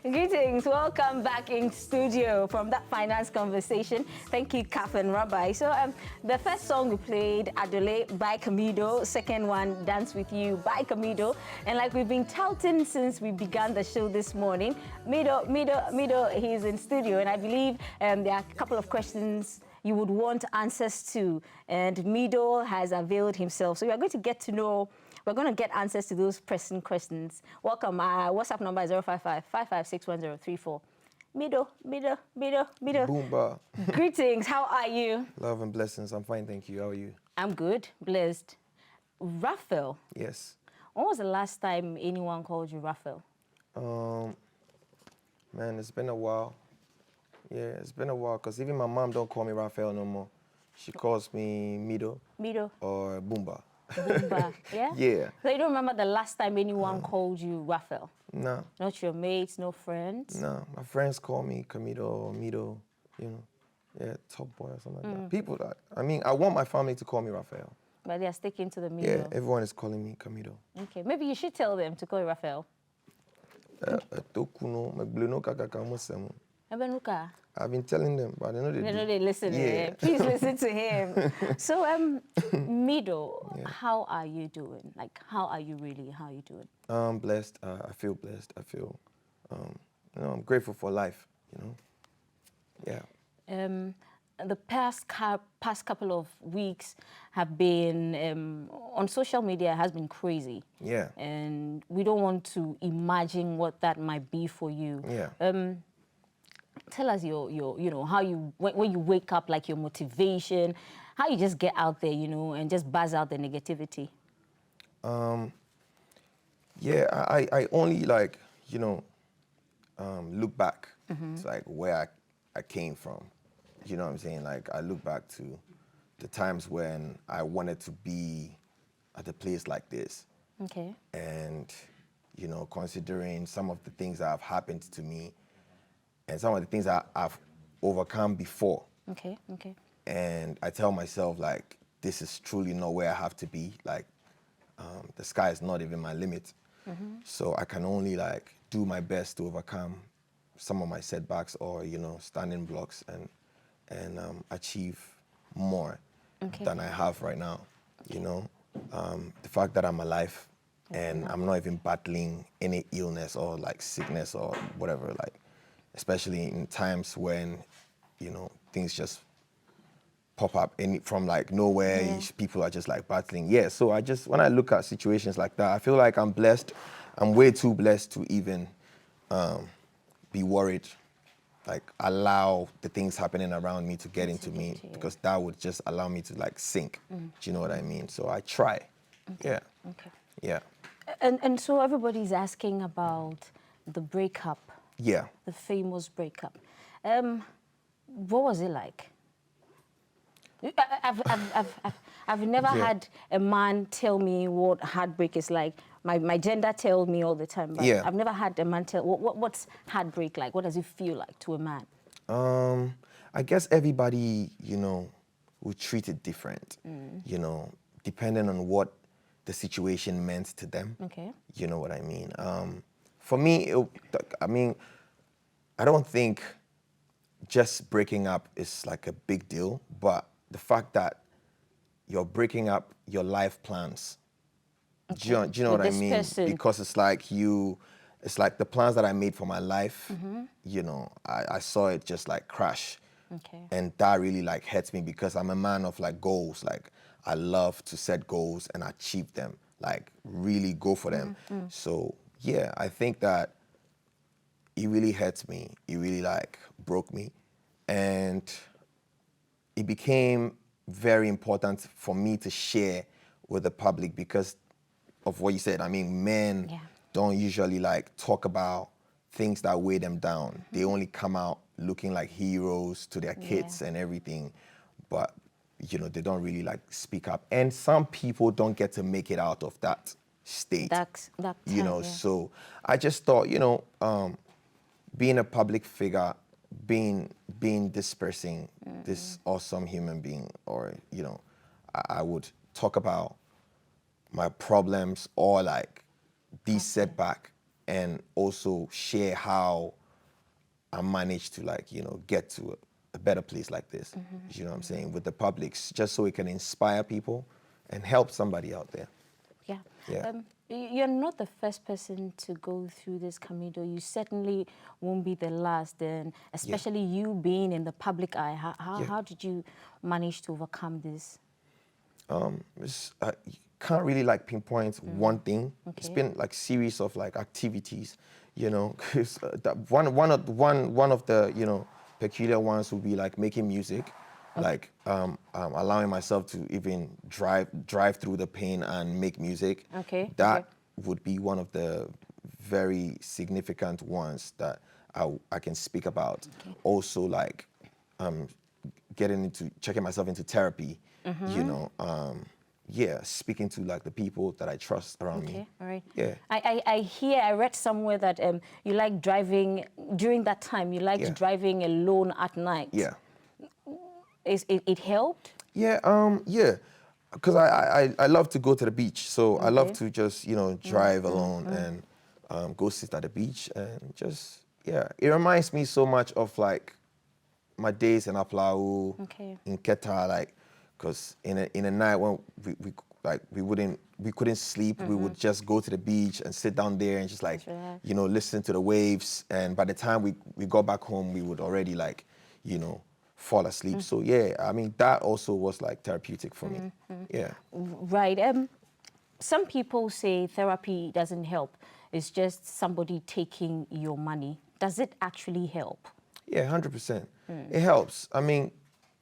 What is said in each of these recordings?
Greetings, welcome back in studio from that finance conversation. Thank you, Kaf and Rabbi. So the first song we played, Adole by Camidoh. Second one, Dance With You by Camidoh. And like we've been touting since we began the show this morning, Mido, he's in studio, and I believe there are a couple of questions you would want answers to, and Mido has availed himself. So we are going to get to know. We're going to get answers to those pressing questions. Welcome. Our WhatsApp number is 055-556-1034. Mido. Boomba. Greetings. How are you? Love and blessings. I'm fine, thank you. How are you? I'm good. Blessed. Raphael. Yes. When was the last time anyone called you Raphael? Man, it's been a while. Yeah, it's been a while, because even my mom don't call me Raphael no more. She calls me Mido. Or Boomba. Boomba, yeah? Yeah. So you don't remember the last time anyone called you Raphael? No. Not your mates, no friends? No, my friends call me Camidoh or Mido, you know. Yeah, top boy or something like that. People that, I want my family to call me Raphael. But they are sticking to the Mido. Yeah, everyone is calling me Camidoh. Okay, maybe you should tell them to call you Raphael. I've been telling them, but they know they listen. Yeah. Please listen to him. So, Mido, yeah. How are you doing? Like, how are you really? How are you doing? I'm blessed. I feel blessed. I feel, I'm grateful for life, you know. Yeah. The past couple of weeks have been, on social media, has been crazy. Yeah. And we don't want to imagine what that might be for you. Yeah. Tell us your how you, when you wake up, like your motivation, how you just get out there, and just buzz out the negativity. Yeah, I only look back to like where I came from. You know what I'm saying? Like, I look back to the times when I wanted to be at a place like this. Okay. And, considering some of the things that have happened to me and some of the things that I've overcome before. Okay. And I tell myself, like, this is truly not where I have to be. Like, the sky is not even my limit. So I can only, like, do my best to overcome some of my setbacks or, standing blocks and achieve more than I have right now. The fact that I'm alive and I'm not even battling any illness or like sickness or whatever, like, especially in times when, things just pop up from like nowhere, people are just like battling. Yeah, so when I look at situations like that, I feel like I'm blessed. I'm way too blessed to even be worried, like allow the things happening around me to get into me, because that would just allow me to like sink. Do you know what I mean? So I try. Okay. Yeah. Okay. Yeah. And so everybody's asking about the breakup. Yeah. The famous breakup. What was it like? I've never had a man tell me what heartbreak is like. My gender tells me all the time, but I've never had a man tell what's heartbreak like. What does it feel like to a man? I guess everybody, will treat it different. Depending on what the situation meant to them. Okay. You know what I mean? For me, I don't think just breaking up is like a big deal, but the fact that you're breaking up your life plans. Okay. Do you know what I mean? Person. Because it's like the plans that I made for my life, I saw it just like crash. Okay. And that really like hurts me, because I'm a man of like goals. Like, I love to set goals and achieve them, like really go for them. So yeah, I think that it really hurts me. It really like broke me. And it became very important for me to share with the public because of what you said. I mean, men don't usually like talk about things that weigh them down. They only come out looking like heroes to their kids and everything. But, they don't really like speak up. And some people don't get to make it out of that state. That time, So I just thought, being a public figure, being this person, this awesome human being, or, I would talk about my problems or like these setback and also share how I managed to like, get to a better place like this, you know what I'm saying, with the publics, just so it can inspire people and help somebody out there. Yeah. Yeah. You're not the first person to go through this, Camidoh. You certainly won't be the last, and especially you being in the public eye. How did you manage to overcome this? You can't really like pinpoint one thing. Okay. It's been like series of like activities, 'cause that one of the peculiar ones would be like making music, like allowing myself to even drive through the pain and make music. Okay. That would be one of the very significant ones that I can speak about. Okay. Also, like checking myself into therapy, speaking to like the people that I trust around me. Okay, all right. Yeah. I read somewhere that you like driving, during that time, you liked driving alone at night. Yeah. It helped? Yeah, because I love to go to the beach, so I love to just, drive alone and go sit at the beach and just, it reminds me so much of like my days in Aplau, in Keta, like, because in a night when we couldn't sleep, we would just go to the beach and sit down there and just like, listen to the waves. And by the time we got back home, we would already like, fall asleep. So yeah, I mean, that also was like therapeutic for me. Yeah. Right. Some people say therapy doesn't help. It's just somebody taking your money. Does it actually help? Yeah, 100%. It helps. I mean,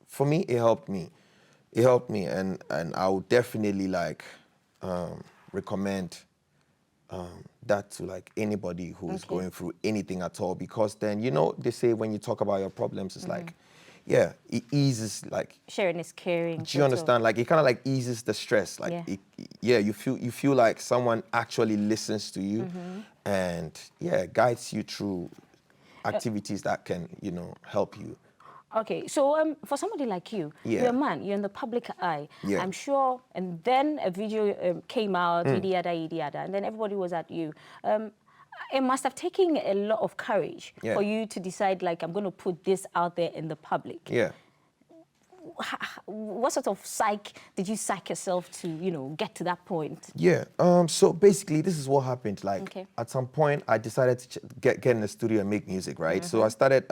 for me, it helped me. It helped me, and I would definitely like recommend that to like anybody who is going through anything at all, because then they say when you talk about your problems, it's like, it eases like sharing is caring. Do you understand? Like it kind of like eases the stress. Like you feel like someone actually listens to you, and guides you through activities that can help you. Okay, so for somebody like you, you're a man, you're in the public eye. I'm sure, and then a video came out, yada, and then everybody was at you. It must have taken a lot of courage for you to decide, like, I'm going to put this out there in the public. Yeah. What sort of did you psych yourself to, get to that point? Yeah. So basically, this is what happened. Like, at some point, I decided to get in the studio and make music, right? So I started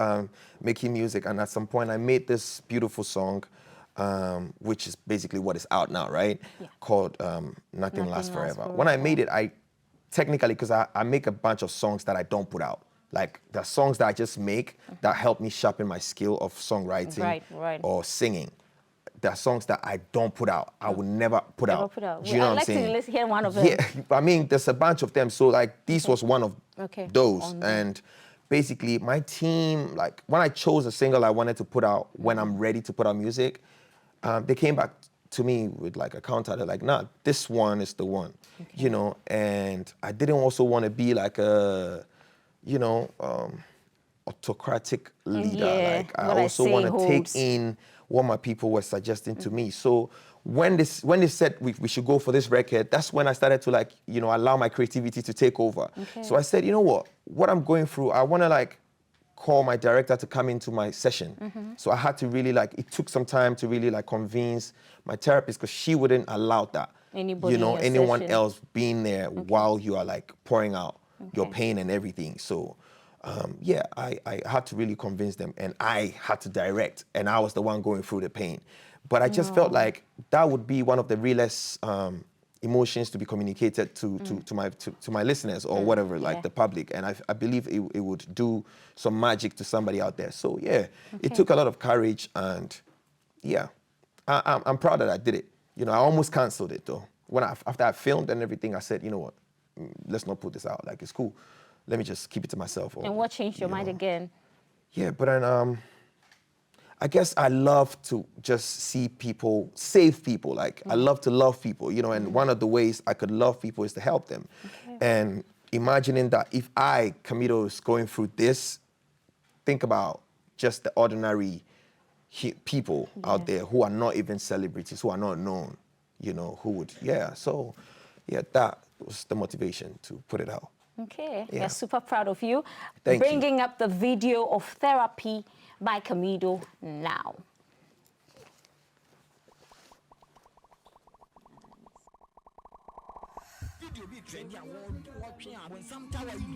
making music, and at some point, I made this beautiful song, which is basically what is out now, right? Called Nothing Lasts Forever. When I made it, technically, because I make a bunch of songs that I don't put out. Like, the songs that I just make that help me sharpen my skill of songwriting or singing. There are songs that I don't put out. I would never put out. Do you know what I'm saying? I'd like to hear one of them. Yeah, I mean, there's a bunch of them. So, like, this was one of those. And basically, my team, like, when I chose a single I wanted to put out when I'm ready to put out music, they came back to me with, like, a counter. They're like, nah, this one is the one, And I didn't also want to be, like, a autocratic leader. Like I also want to take in what my people were suggesting to me. So when they said we should go for this record, that's when I started to like, allow my creativity to take over. So I said, you know what I'm going through, I want to like call my director to come into my session. So I had to really like, it took some time to really like convince my therapist, because she wouldn't allow that. Anyone else being there while you are like pouring out your pain and everything. So, I had to really convince them, and I had to direct, and I was the one going through the pain. But I just felt like that would be one of the realest emotions to be communicated to my listeners or whatever, like the public. And I believe it would do some magic to somebody out there. So it took a lot of courage, and I'm proud that I did it. I almost canceled it though. After I filmed and everything, I said, you know what? Let's not put this out. Like, it's cool. Let me just keep it to myself. And what changed your mind again? Yeah, but then I guess I love to just see people, save people. Like, I love to love people, and one of the ways I could love people is to help them. And imagining that if Camidoh, is going through this, think about just the ordinary people out there who are not even celebrities, who are not known, who would, that was the motivation to put it out. Okay, Yeah. we're super proud of you. Thank you. Bringing up the video of Therapy by Camidoh now.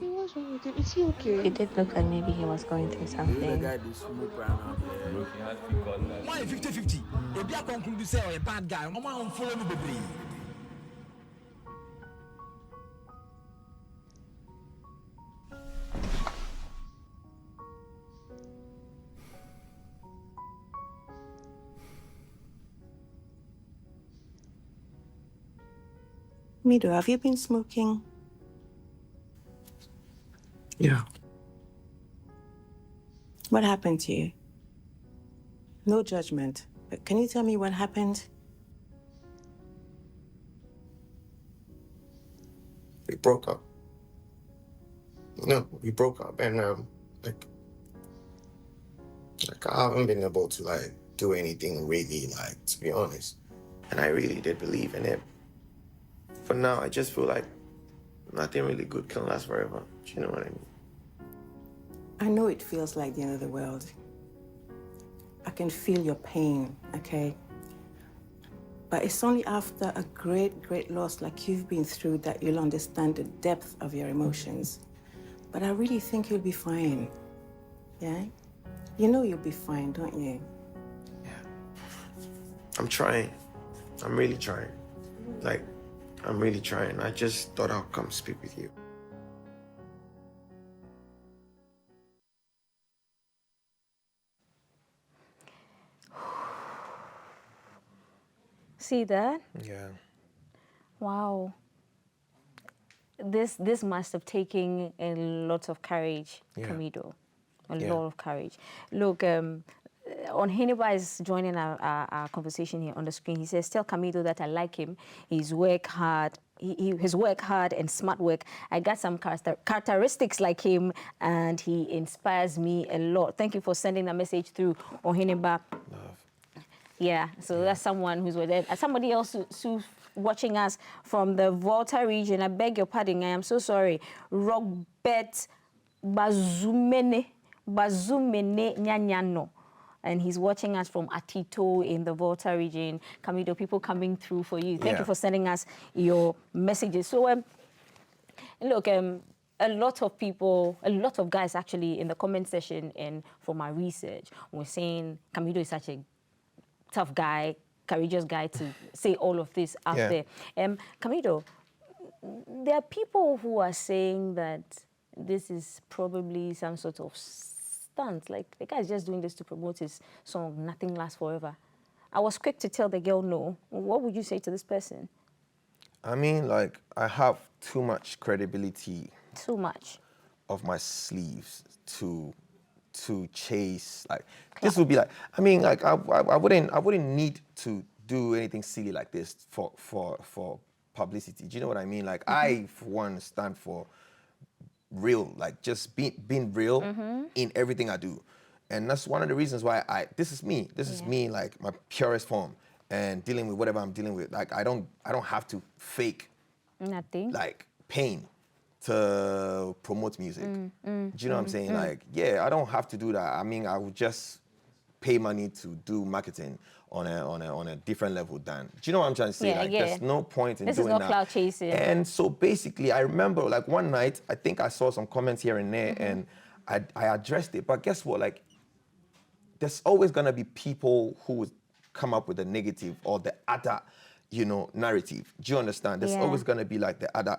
What's wrong with him? Is he okay? It did look like maybe he was going through The something. guy they smoke right now. Bro, he has to call that. Why 50-50? If you are concluded say you're a bad guy, I'm going to follow me, baby. Camidoh, have you been smoking? Yeah. What happened to you? No judgment, but can you tell me what happened? We broke up. No, we broke up, and like I haven't been able to do anything really, to be honest. And I really did believe in it. For now, I just feel like nothing really good can last forever. Do you know what I mean? I know it feels like the end of the world. I can feel your pain, okay? But it's only after a great, great loss like you've been through that you'll understand the depth of your emotions. But I really think you'll be fine, yeah? You know you'll be fine, don't you? Yeah. I'm trying. I'm really trying. I'm really trying. I just thought I'll come speak with you. See that? Yeah. Wow. This must have taken a lot of courage, Yeah. Camidoh. A Yeah. lot of courage. Look, on Heniba is joining our conversation here on the screen. He says, tell Camidoh that I like him. His work hard. His work hard and smart work. I got some characteristics like him, and he inspires me a lot. Thank you for sending that message through on Heniba. Love. Yeah, so that's someone who's with it. Somebody else who's watching us from the Volta region. I beg your pardon. I am so sorry. Robert Bazumene Nyanyano. And he's watching us from Atito in the Volta region. Camidoh, people coming through for you. Thank you for sending us your messages. So, look, a lot of people, a lot of guys actually in the comment section and from my research were saying Camidoh is such a tough guy, courageous guy to say all of this out there. Camidoh, there are people who are saying that this is probably some sort of stunt, like the guy's just doing this to promote his song, Nothing Lasts Forever. I was quick to tell the girl no. What would you say to this person? I mean, I have too much credibility. Too much. Of my sleeves to chase this would be I wouldn't need to do anything silly like this for publicity. Do you know what I mean? I for one stand for real, just being real in everything I do. And that's one of the reasons why this is me. This is me, my purest form, and dealing with whatever I'm dealing with. I don't have to fake Nothing. pain to promote music. Do you know what I'm saying? I don't have to do that. I mean, I would just pay money to do marketing on a different level than. Do you know what I'm trying to say? There's no point in doing that. This is not cloud chasing. And so basically, I remember one night, I think I saw some comments here and there, and I addressed it. But guess what? There's always gonna be people who would come up with a negative or the other, narrative. Do you understand? There's always gonna be the other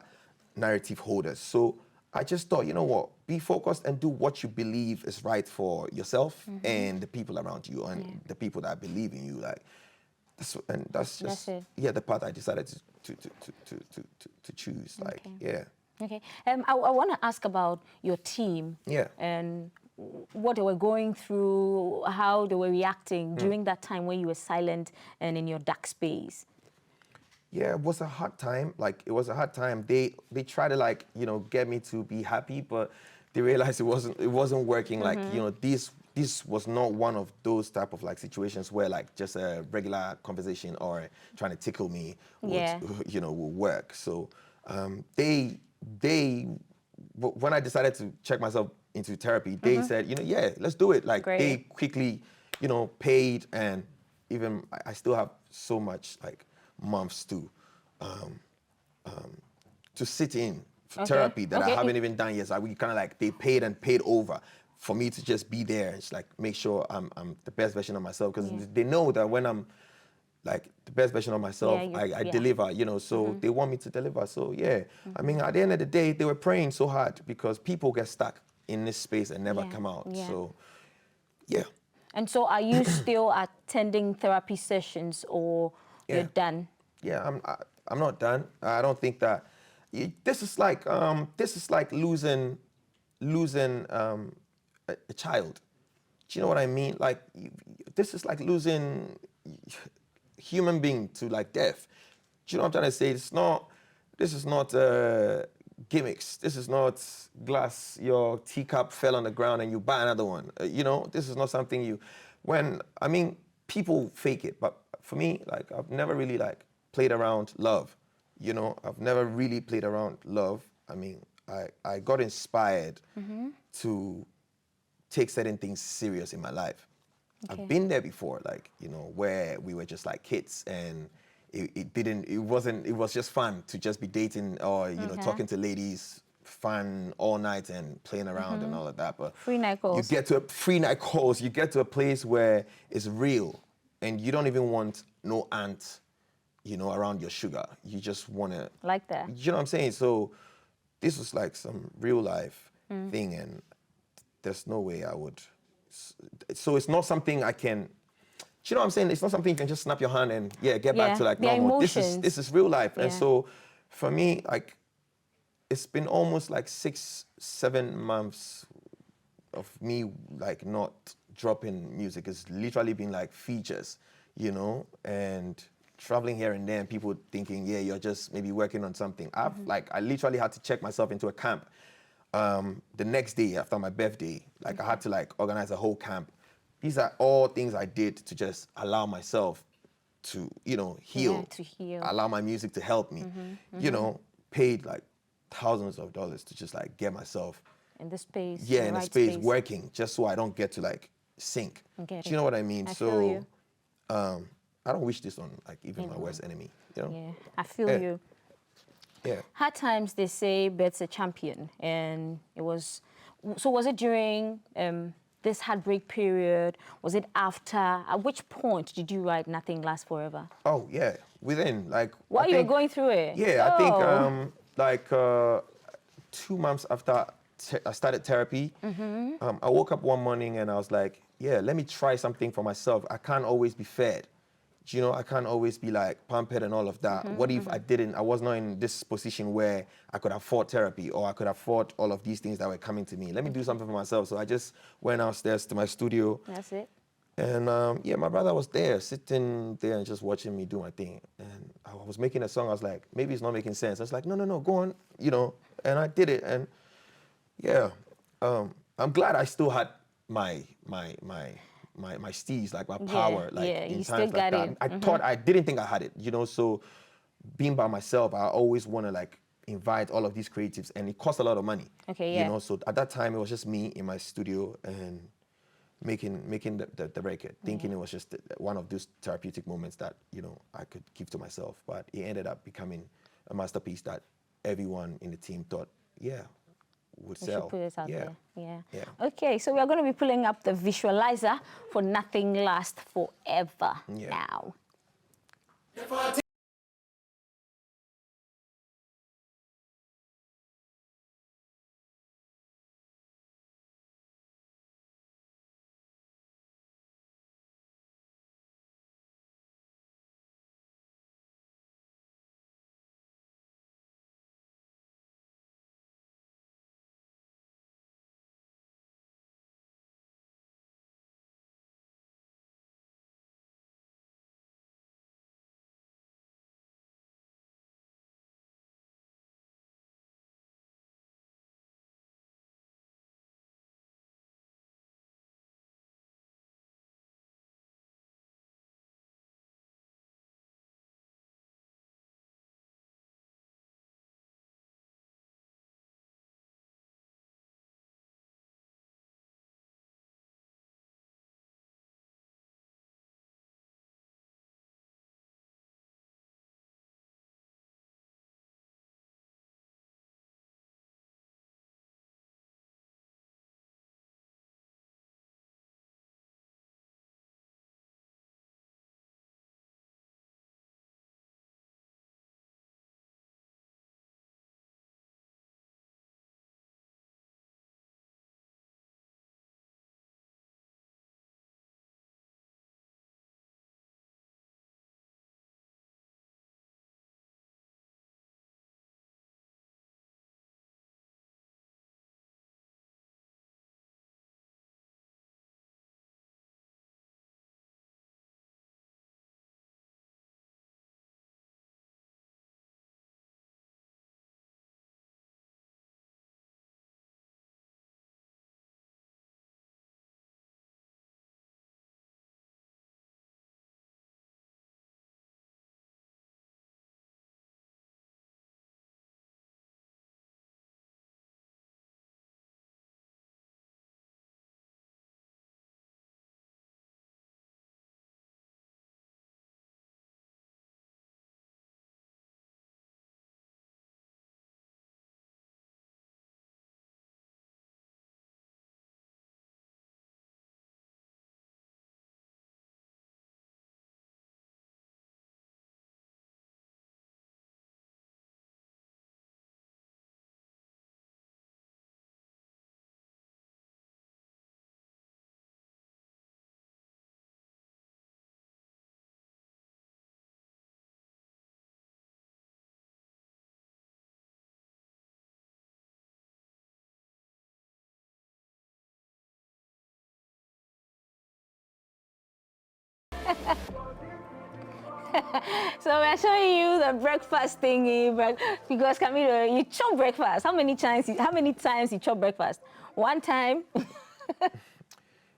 narrative holders. So I just thought, you know what, be focused and do what you believe is right for yourself and the people around you and the people that believe in you. That's just the path I decided to choose. Okay. I want to ask about your team. Yeah. And what they were going through, how they were reacting during that time when you were silent and in your dark space. Yeah, it was a hard time. It was a hard time. They tried to get me to be happy, but they realized it wasn't working. This was not one of those type of situations where just a regular conversation or trying to tickle me would will work. So they when I decided to check myself into therapy, they said, yeah, let's do it. Like Great. they quickly, paid, and even I still have so much like months to sit in therapy that I haven't even done yet. So we kind of like, they paid over for me to just be there. It's like, make sure I'm the best version of myself, because they know that when I'm like the best version of myself, I deliver, so they want me to deliver. So yeah, I mean, at the end of the day, they were praying so hard, because people get stuck in this space and never come out. So yeah. And so are you still attending therapy sessions, or you're done? Yeah, I'm not done. I don't think that this is like losing a child. Do you know what I mean? Like this is like losing human being to like death. Do you know what I'm trying to say? This is not gimmicks. This is not glass. Your teacup fell on the ground and you buy another one. This is not something people fake it, but for me, like I've never really like played around love. I've never really played around love. I mean, I got inspired to take certain things serious in my life. Okay. I've been there before, like, where we were just like kids, and it was just fun to just be dating or, talking to ladies, fun all night and playing around and all of that. But free night calls. You get to a place where it's real, and you don't even want no ant, around your sugar. You just want to... Like that. You know what I'm saying? So this was like some real life thing, and there's no way I would... So it's not something I can... Do you know what I'm saying? It's not something you can just snap your hand and get back to like normal. This is real life. And so for me, like, it's been almost like 6-7 months of me like not dropping music. It's literally been like features, and traveling here and there, and people thinking, yeah, you're just maybe working on something. I literally had to check myself into a camp the next day after my birthday. Like I had to like organize a whole camp. These are all things I did to just allow myself to, heal. Yeah, to heal. Allow my music to help me. Paid like thousands of dollars to just like get myself in the space. Yeah, in the space working, just so I don't get to like sink. Do you know what I mean? I feel you. I don't wish this on like even my worst enemy. Yeah, I feel you. Yeah. Hard times, they say, beats a champion, and it was. So was it during this heartbreak period? Was it after? At which point did you write "Nothing Lasts Forever"? Oh yeah, within like. While you were going through it. Yeah, I think 2 months after I started therapy, I woke up one morning and I was like, yeah, let me try something for myself. I can't always be fed. I can't always be like pampered and all of that. What if I was not in this position where I could afford therapy, or I could afford all of these things that were coming to me? Let me do something for myself. So I just went downstairs to my studio. That's it. And my brother was there, sitting there and just watching me do my thing. And I was making a song. I was like, maybe it's not making sense. I was like, no, go on, And I did it. And yeah, I'm glad I still had my steez, like my power, in times like that. I didn't think I had it, so being by myself, I always want to like invite all of these creatives, and it costs a lot of money. Okay, yeah. So at that time, it was just me in my studio and making the record, thinking it was just one of those therapeutic moments that, I could give to myself. But it ended up becoming a masterpiece that everyone in the team thought, would sell. Should put it out there. Yeah. Okay, so we are going to be pulling up the visualizer for Nothing Lasts Forever now. So we're showing you the breakfast thingy, but because Camidoh, you chop breakfast. How many times you chop breakfast? One time?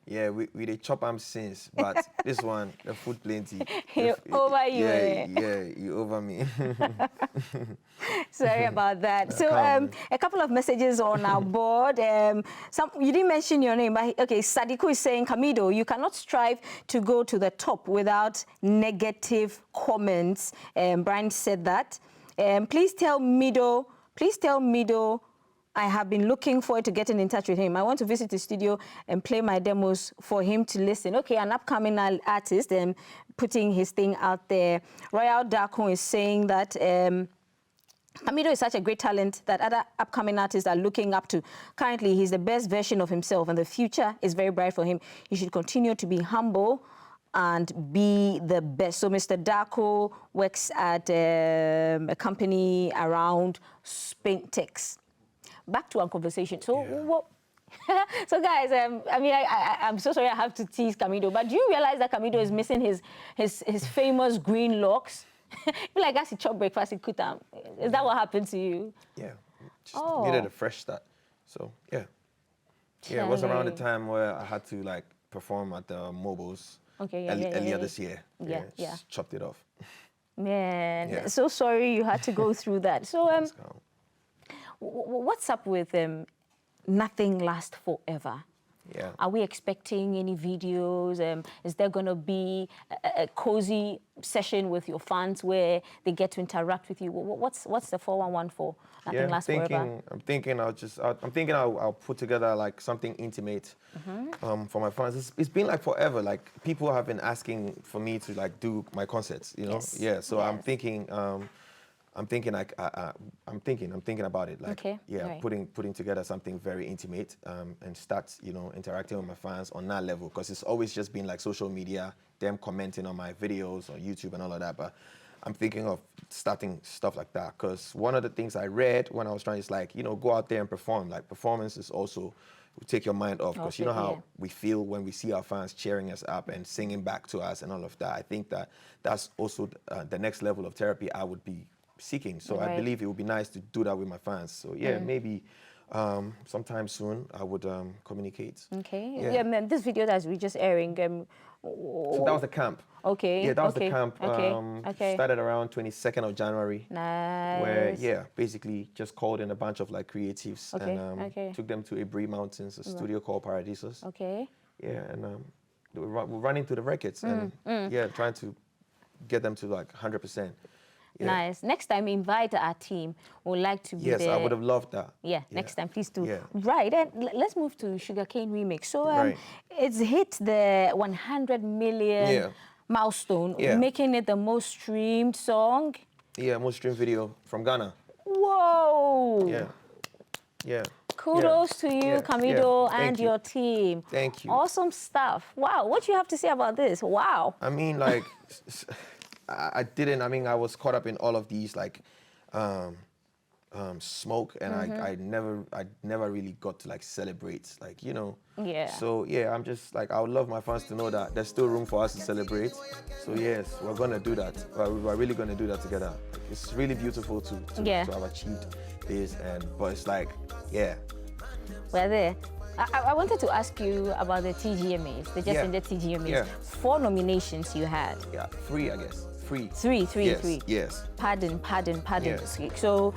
Yeah, we did chop am since, but this one, the food plenty. He over you. Yeah, you over me. Sorry about that. So Calm. a couple of messages on our board. You didn't mention your name, but okay, Sadiku is saying, Camidoh, you cannot strive to go to the top without negative comments. Brian said that. Please tell Mido I have been looking forward to getting in touch with him. I want to visit the studio and play my demos for him to listen. Okay, an upcoming artist and putting his thing out there. Royal Darko is saying that Camidoh is such a great talent that other upcoming artists are looking up to. Currently, he's the best version of himself and the future is very bright for him. He should continue to be humble and be the best. So Mr. Darko works at a company around Spintex. Back to our conversation. So, what? So guys, I mean, I'm so sorry I have to tease Camidoh, but do you realize that Camidoh is missing his famous green locks? Like as he chop breakfast, he could Is that what happened to you? Yeah, just needed a fresh start. So yeah, it was around the time where I had to like perform at the mobiles. Okay, earlier this year. Yeah. Just chopped it off. Man, so sorry you had to go through that. So what's up with Nothing Lasts Forever? Yeah. Are we expecting any videos? Is there going to be a cozy session with your fans where they get to interact with you? What's the 411 for? Nothing Lasts Forever. I'm thinking I'll put together like something intimate for my fans. It's been like forever. Like people have been asking for me to like do my concerts. You know. Yes. Yeah. So Yes. I'm thinking about it. Like, okay. yeah, right. putting together something very intimate and start, interacting with my fans on that level. Because it's always just been like social media, them commenting on my videos on YouTube and all of that. But I'm thinking of starting stuff like that. Because one of the things I read when I was trying is like, go out there and perform. Like performance is also will take your mind off. Because you know how we feel when we see our fans cheering us up and singing back to us and all of that. I think that's also the next level of therapy I would be seeking. So I believe it would be nice to do that with my fans. So yeah, maybe sometime soon I would communicate. Okay. Yeah, man, this video that we just airing. So that was the camp. Okay. Yeah, that was the camp. Okay. Started around 22nd of January. Nice. Where basically just called in a bunch of like creatives and took them to Abri Mountains, a studio called Paradisos. Okay. Yeah, and we're running through the records and trying to get them to like 100%. Yeah. Nice. Next time, invite our team. We'd like to be there. Yes, I would have loved that. Yeah, next time, please do. Yeah. Right, and let's move to Sugarcane Remix. So it's hit the 100 million milestone, making it the most streamed song. Yeah, most streamed video from Ghana. Whoa! Yeah. Kudos to you, Camidoh, and you. your team. Thank you. Awesome stuff. Wow, what do you have to say about this? Wow. I mean, like... I was caught up in all of these like smoke and I never really got to like celebrate, like, Yeah. So yeah, I'm just like, I would love my fans to know that there's still room for us to celebrate. So yes, we're gonna do that. We're really gonna do that together. Like, it's really beautiful to have achieved this, but it's like, yeah. We're there. I wanted to ask you about the TGMAs, the Just Ended TGMAs. Yeah. 4 nominations you had. Yeah, 3, I guess. 3. Three. Yes. Pardon. Yes. So,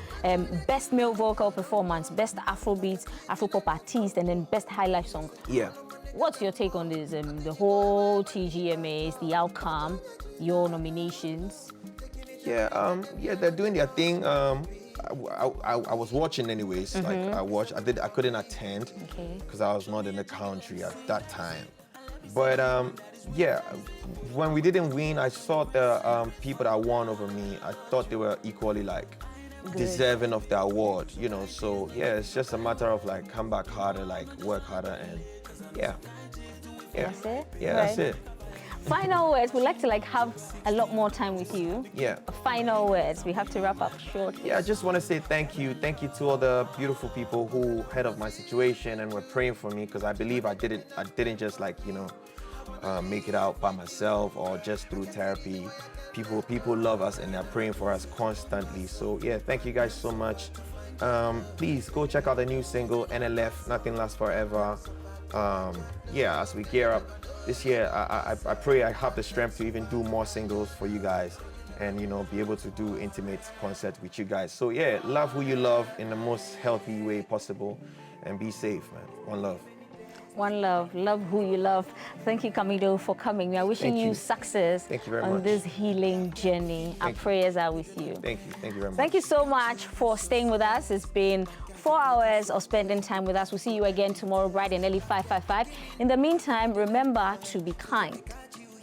best male vocal performance, best Afrobeat, Afropop artist, and then best high life song. Yeah. What's your take on this? The whole TGMAs, the outcome, your nominations? Yeah, they're doing their thing. I was watching anyways. Like I watched. I couldn't attend because I was not in the country at that time. But when we didn't win, I saw the people that won over me. I thought they were equally like deserving of the award. So yeah, it's just a matter of like come back harder, like work harder, and yeah. That's it. Yeah, that's it. Final words. We'd like to have a lot more time with you. Yeah. Final words. We have to wrap up shortly. Yeah, I just want to say thank you. Thank you to all the beautiful people who heard of my situation and were praying for me, because I believe I didn't just like, make it out by myself or just through therapy. People love us and they're praying for us constantly. So yeah, thank you guys so much. Please go check out the new single, NLF, Nothing Lasts Forever. Yeah, as we gear up this year, I pray I have the strength to even do more singles for you guys and, you know, be able to do intimate concerts with you guys. So yeah, love who you love in the most healthy way possible and be safe, man. One love. One love, love who you love. Thank you, Camidoh, for coming. We are wishing you success on this healing journey. Our prayers are with you. Thank you very much. Thank you so much for staying with us. It's been 4 hours of spending time with us. We'll see you again tomorrow bright and early 5:55. In the meantime, remember to be kind.